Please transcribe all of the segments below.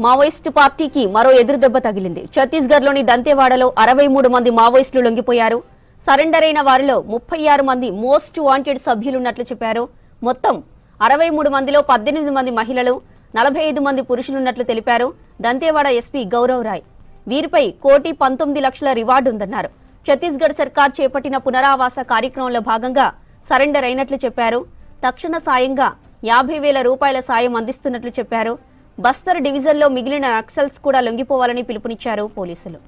Maoist పార్టీకి మరో ఎదురుదెబ్బ తగిలింది. ఛత్తీస్గఢ్లోని దంతేవాడలో 63 మంది మావోయిస్టులు లొంగిపోయారు. సరెండర్ అయిన వారిలో 36 మంది మోస్ట్ వాంటెడ్ సభ్యులున్నట్లు చెప్పారు. మొత్తం 63 మందిలో 18 మంది మహిళలు, 45 మంది పురుషులున్నట్లు తెలిపారు దంతేవాడ ఎస్పీ గౌరవ్ రాయ్. వీరిపై 1,19,00,000 రివార్డు ఉందన్నారు. ఛత్తీస్గఢ్ సర్కార్ చేపట్టిన పునరావాస కార్యక్రమంలో భాగంగా సరెండర్ అయినట్లు చెప్పారు. తక్షణ సాయంగా 50,000 రూపాయల సాయం అందిస్తున్నట్లు చెప్పారు. బస్తర్ డివిజన్లో మిగిలిన నక్సల్స్ కూడా లొంగిపోవాలని పిలుపునిచ్చారు పోలీసులు.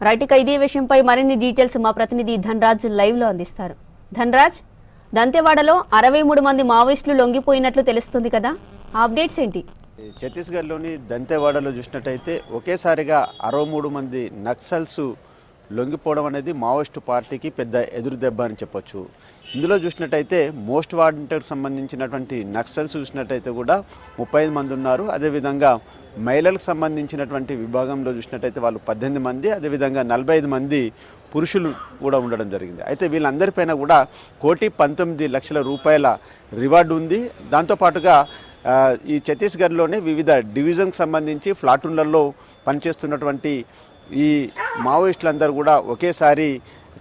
రైట్, ఇక ఇదే విషయంపై మరిన్ని డీటెయిల్స్ మా ప్రతినిధి ధనరాజ్ లైవ్ లో అందిస్తారు. ధనరాజ్, దంతేవాడలో 63 మంది మావోయిస్టులు లొంగిపోయినట్లు తెలుస్తుంది కదా, ఆ అప్డేట్స్ ఏంటి? ఛత్తీస్గఢ్లోని దంతేవాడలో చూసినట్టయితే ఒకేసారిగా 63 మంది నక్సల్స్ లొంగిపోవడం అనేది మావోయిస్టు పార్టీకి పెద్ద ఎదురుదెబ్బ అని చెప్పొచ్చు. ఇందులో చూసినట్టయితే మోస్ట్ వాంటెడ్కి సంబంధించినటువంటి నక్సల్స్ చూసినట్టయితే కూడా 35 మంది ఉన్నారు. అదేవిధంగా మహిళలకు సంబంధించినటువంటి విభాగంలో చూసినట్టయితే వాళ్ళు 18 మంది, అదేవిధంగా 45 మంది పురుషులు కూడా ఉండడం జరిగింది. అయితే వీళ్ళందరిపైన కూడా 1,19,00,000 రూపాయల రివార్డు ఉంది. దాంతోపాటుగా ఈ ఛత్తీస్గఢ్లోనే వివిధ డివిజన్కి సంబంధించి ప్లాటూన్లలో పనిచేస్తున్నటువంటి ఈ మావోయిస్టులందరూ కూడా ఒకేసారి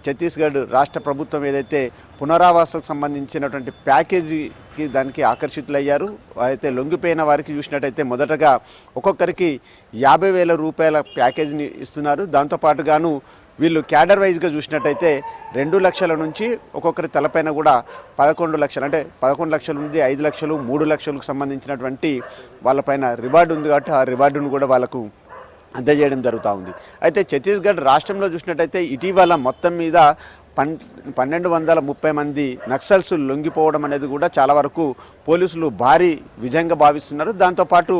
ఛత్తీస్గఢ్ రాష్ట్ర ప్రభుత్వం ఏదైతే పునరావాసకు సంబంధించినటువంటి ప్యాకేజీకి దానికి ఆకర్షితులయ్యారు. అయితే లొంగిపోయిన వారికి చూసినట్టయితే మొదటగా ఒక్కొక్కరికి 50,000 రూపాయల ప్యాకేజీని ఇస్తున్నారు. దాంతోపాటుగాను వీళ్ళు క్యాడర్ వైజ్గా చూసినట్టయితే 2 లక్షల నుంచి ఒక్కొక్కరి తలపైన కూడా 11 లక్షలు, అంటే 11 లక్షలు ఉంది, 5 లక్షలు, 3 లక్షలకు సంబంధించినటువంటి వాళ్ళపైన రివార్డు ఉంది. కాబట్టి ఆ రివార్డును కూడా వాళ్ళకు అందజేయడం జరుగుతూ ఉంది. అయితే ఛత్తీస్గఢ్ రాష్ట్రంలో చూసినట్టయితే ఇటీవల మొత్తం మీద 1,230 మంది నక్సల్స్ లొంగిపోవడం అనేది కూడా చాలా వరకు పోలీసులు భారీ విజయంగా భావిస్తున్నారు. దాంతోపాటు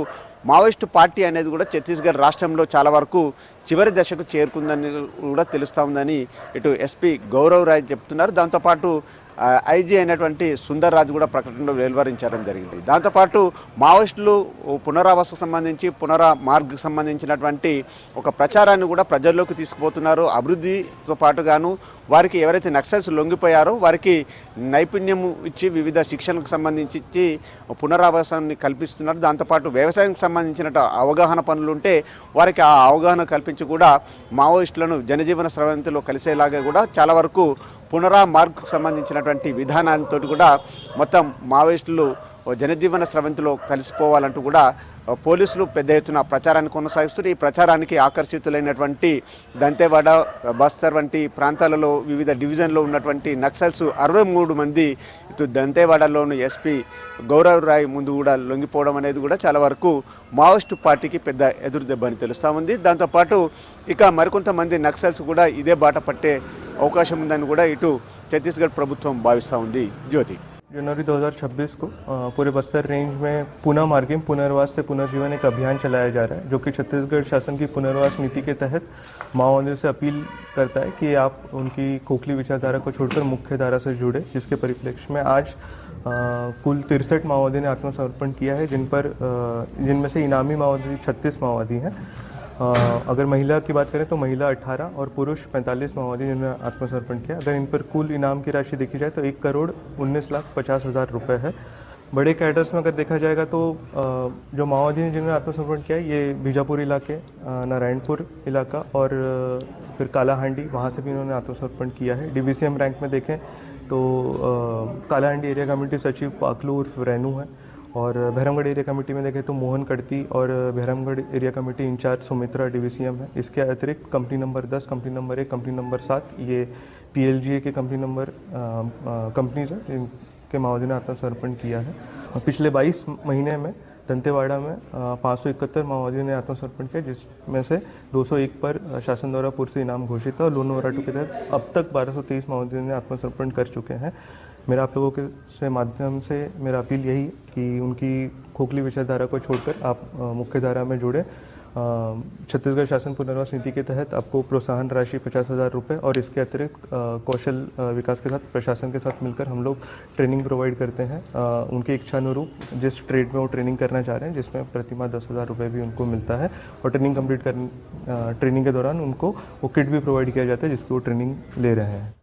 మావోయిస్టు పార్టీ అనేది కూడా ఛత్తీస్గఢ్ రాష్ట్రంలో చాలా వరకు చివరి దశకు చేరుకుందని కూడా తెలుస్తూ ఉందని ఇటు ఎస్పీ గౌరవ్ రాయ్ చెప్తున్నారు. దాంతోపాటు ఐజీ అయినటువంటి సుందర్ రాజ్ కూడా ప్రకటనలో వెలువరించడం జరిగింది. దాంతోపాటు మావోయిస్టులు పునరావాసకు సంబంధించి మార్గ్కి సంబంధించినటువంటి ఒక ప్రచారాన్ని కూడా ప్రజల్లోకి తీసుకుపోతున్నారు. అభివృద్ధితో పాటుగాను వారికి ఎవరైతే నక్సల్స్ లొంగిపోయారో వారికి నైపుణ్యం ఇచ్చి వివిధ శిక్షణకు సంబంధించి పునరావాసాన్ని కల్పిస్తున్నారు. దాంతోపాటు వ్యవసాయానికి సంబంధించిన అవగాహన పనులుంటే వారికి ఆ అవగాహన కల్పించి కూడా మావోయిస్టులను జనజీవన స్రవంతిలో కలిసేలాగా కూడా చాలా వరకు మార్గ్కు సంబంధించినటువంటి విధానాలతో కూడా మొత్తం మావోయిస్టులు జనజీవన స్రవంతిలో కలిసిపోవాలంటూ కూడా పోలీసులు పెద్ద ఎత్తున ప్రచారాన్ని కొనసాగిస్తున్నారు. ఈ ప్రచారానికి ఆకర్షితులైనటువంటి దంతేవాడ, బస్తర్ వంటి ప్రాంతాలలో వివిధ డివిజన్లో ఉన్నటువంటి నక్సల్స్ 63 మంది ఇటు దంతేవాడలోని ఎస్పీ గౌరవ్ రాయ్ ముందు కూడా లొంగిపోవడం అనేది కూడా చాలా వరకు మావోయిస్టు పార్టీకి పెద్ద ఎదురుదెబ్బ అని తెలుస్తూ ఉంది. దాంతోపాటు ఇక మరికొంతమంది నక్సల్స్ కూడా ఇదే బాట పట్టే అవకాశం ఉందని కూడా ఇటు ఛత్తీస్గఢ్ ప్రభుత్వం భావిస్తూ ఉంది. జ్యోతి, जनवरी 2026 को पूरे बस्तर रेंज में पुनः मार्गिंग पुनर्वास से पुनर्जीवन एक अभियान चलाया जा रहा है, जो कि छत्तीसगढ़ शासन की पुनर्वास नीति के तहत माओवादियों से अपील करता है कि आप उनकी खोखली विचारधारा को छोड़कर मुख्य धारा से जुड़े। जिसके परिप्रेक्ष्य में आज कुल 63 माओवादी ने आत्मसमर्पण किया है, जिनमें से इनामी माओवादी 36 माओवादी हैं। अगर महिला की बात करें तो महिला 18 और पुरुष 45 माओवादी जिन्होंने आत्मसमर्पण किया। अगर इन पर कुल इनाम की राशि देखी जाए तो 1,19,50,000 रुपये है। बड़े कैडर्स में अगर देखा जाएगा तो जो माओवादी ने जिन्होंने आत्मसमर्पण किया ये बीजापुर इलाके, नारायणपुर इलाका और फिर कालाहांडी, वहाँ से भी इन्होंने आत्मसमर्पण किया है। DVCM रैंक में देखें तो कालाहांडी एरिया कमेटी सचिव पाकलू उर्फ रेनू है, और भैरमगढ़ एरिया कमेटी में देखें तो मोहन कड़ती और Bhairamgarh area committee in charge Sumitra DVCM है। इसके अतिरिक्त company number 10, company number 1, company number 7 ये PLGA के कंपनी नंबर कंपनीज हैं जिनके माओवादी ने आत्मसमर्पण किया है। पिछले 22 महीने में दंतेवाड़ा में 571 माओवादियों ने आत्मसमर्पण किया, जिसमें से 201 पर शासन द्वारा पूर्व से इनाम घोषित था और लोन वराटू के तहत अब तक 1223 माओवादियों ने आत्मसमर्पण कर चुके हैं। मेरा आप लोगों के से माध्यम से मेरा अपील यही कि उनकी खोखली विचारधारा को छोड़कर आप मुख्य धारा में जुड़े। छत्तीसगढ़ शासन पुनर्वास नीति के तहत आपको प्रोत्साहन राशि 50,000 रुपये और इसके अतिरिक्त कौशल विकास के साथ प्रशासन के साथ मिलकर हम लोग ट्रेनिंग प्रोवाइड करते हैं उनकी इच्छानुरूप जिस ट्रेड में वो ट्रेनिंग करना चाह रहे हैं, जिसमें प्रतिमाह 10,000 रुपये भी उनको मिलता है। और ट्रेनिंग के दौरान उनको वो किट भी प्रोवाइड किया जाता है जिसकी वो ट्रेनिंग ले रहे हैं।